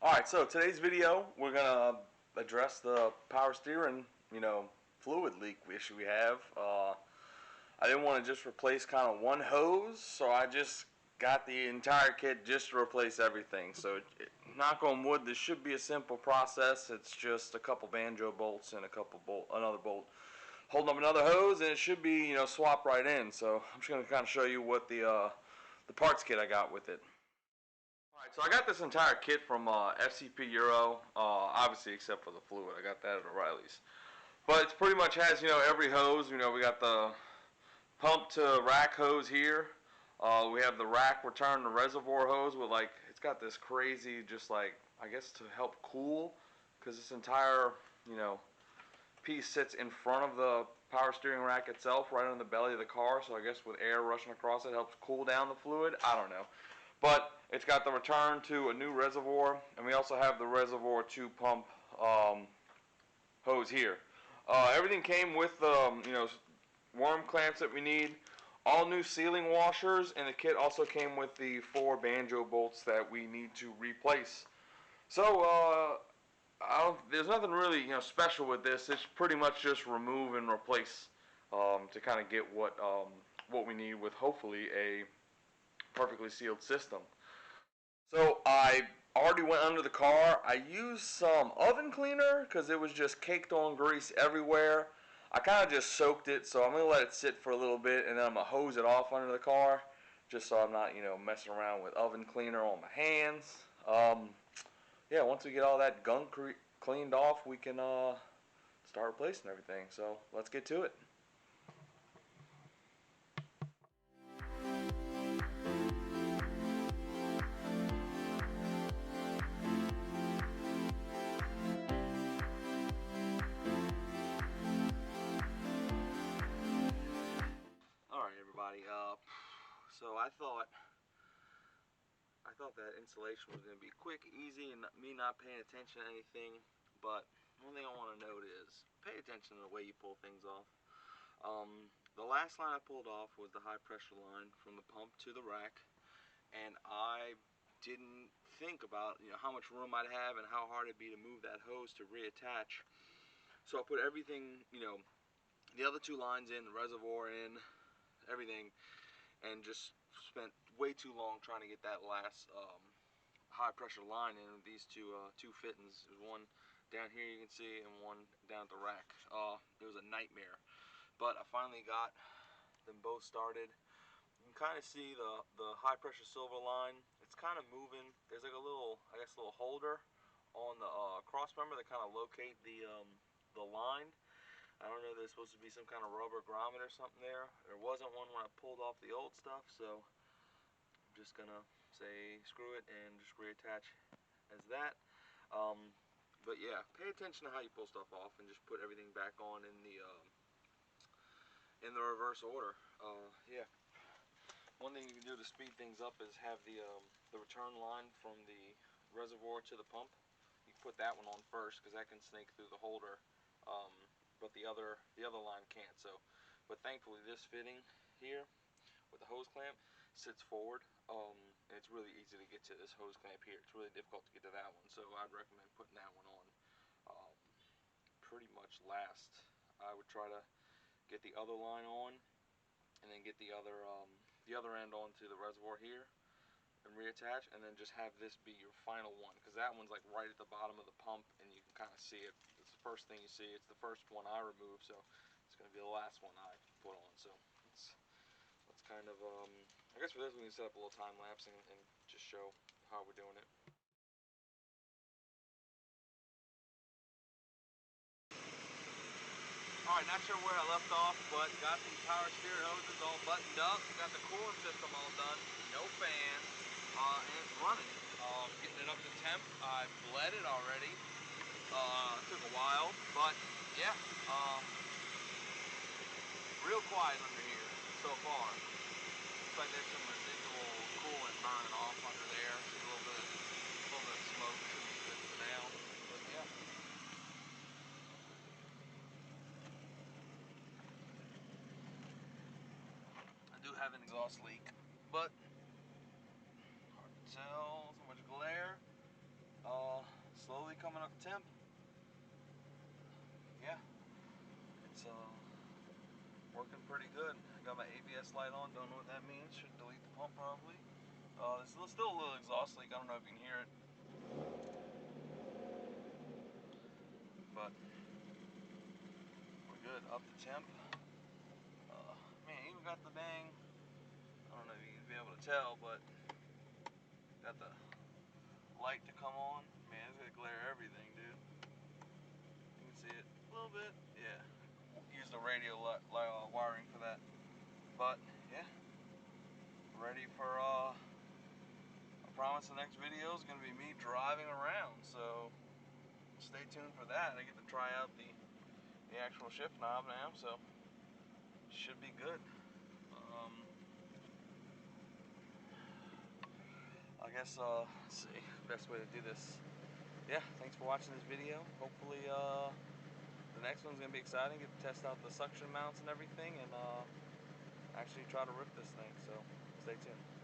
Alright, so today's video, we're going to address the power steering, fluid leak issue we have. I didn't want to just replace kind of one hose, so I just got the entire kit just to replace everything. So, knock on wood, this should be a simple process. It's just a couple banjo bolts and another bolt holding up another hose, and it should be, swap right in. So, I'm just going to kind of show you what the parts kit I got with it. Alright, so I got this entire kit from FCP Euro, obviously except for the fluid. I got that at O'Reilly's. But it pretty much has, every hose. We got the pump to rack hose here. We have the rack return to reservoir hose with it's got this crazy, just I guess to help cool, because this entire, piece sits in front of the power steering rack itself, right on the belly of the car. So I guess with air rushing across it helps cool down the fluid. I don't know. But it's got the return to a new reservoir, and we also have the reservoir to pump hose here. Everything came with worm clamps that we need, all new sealing washers, and the kit also came with the 4 banjo bolts that we need to replace. So there's nothing really special with this. It's pretty much just remove and replace to kind of get what we need with hopefully a perfectly sealed system. So I already went under the car. I used some oven cleaner because it was just caked on grease everywhere. I kind of just soaked it, so I'm going to let it sit for a little bit, and then I'm going to hose it off under the car just so I'm not, messing around with oven cleaner on my hands. Yeah, once we get all that gunk cleaned off, we can start replacing everything. So let's get to it. Alright everybody, so I thought that installation was going to be quick, easy, and me not paying attention to anything, but one thing I want to note is pay attention to the way you pull things off. The last line I pulled off was the high pressure line from the pump to the rack, and I didn't think about how much room I'd have and how hard it'd be to move that hose to reattach. So I put everything, the other 2 lines in, the reservoir in, everything, and just spent way too long trying to get that last high pressure line in with these two fittings. There's one down here you can see, and one down at the rack. It was a nightmare, but I finally got them both started. You can kind of see the high pressure silver line. It's kind of moving. There's like a little, I guess, little holder on the cross member that kind of locate the line. I don't know, there's supposed to be some kind of rubber grommet or something there. There wasn't one when I pulled off the old stuff, so I'm just gonna say screw it and just reattach as that. But yeah, pay attention to how you pull stuff off and just put everything back on in the reverse order. Yeah. One thing you can do to speed things up is have the return line from the reservoir to the pump. You can put that one on first because that can snake through the holder. But the other line can't. So, but thankfully this fitting here with the hose clamp sits forward, and it's really easy to get to this hose clamp here. It's really difficult to get to that one, so I'd recommend putting that one on pretty much last. I would try to get the other line on, and then get the other end onto the reservoir here and reattach, and then just have this be your final one, because that one's like right at the bottom of the pump and you can kind of see it. It's the first thing you see. It's the first one I remove, so it's going to be the last one I put on. So let's kind of I guess for this we can set up a little time lapse and just show how we're doing it. Alright, not sure where I left off, but got the power steering hoses all buttoned up, got the cooling system all done, no fan, and it's running. Getting it up to temp. I bled it already. Took a while, but yeah, real quiet under here so far. Looks like there's some residual coolant burning off under there. See a little bit of smoke. Should be good for now, but yeah. I do have an exhaust leak, but hard to tell. So much glare. slowly coming up temp. Yeah, it's working pretty good. I got my ABS light on, don't know what that means. Should delete the pump probably. There's still a little exhaust leak, I don't know if you can hear it. But we're good, up to temp. Man, even got the dang, I don't know if you can be able to tell, but got the light to come on. Man, it's gonna glare everything, dude. You can see it a little bit. Yeah, use the radio wiring for that. But yeah, ready for I promise the next video is gonna be me driving around, so stay tuned for that. I get to try out the actual shift knob now, so should be good. I guess let's see, best way to do this. Yeah, thanks for watching this video. Hopefully the next one's gonna be exciting. Get to test out the suction mounts and everything, and actually try to rip this thing. So stay tuned.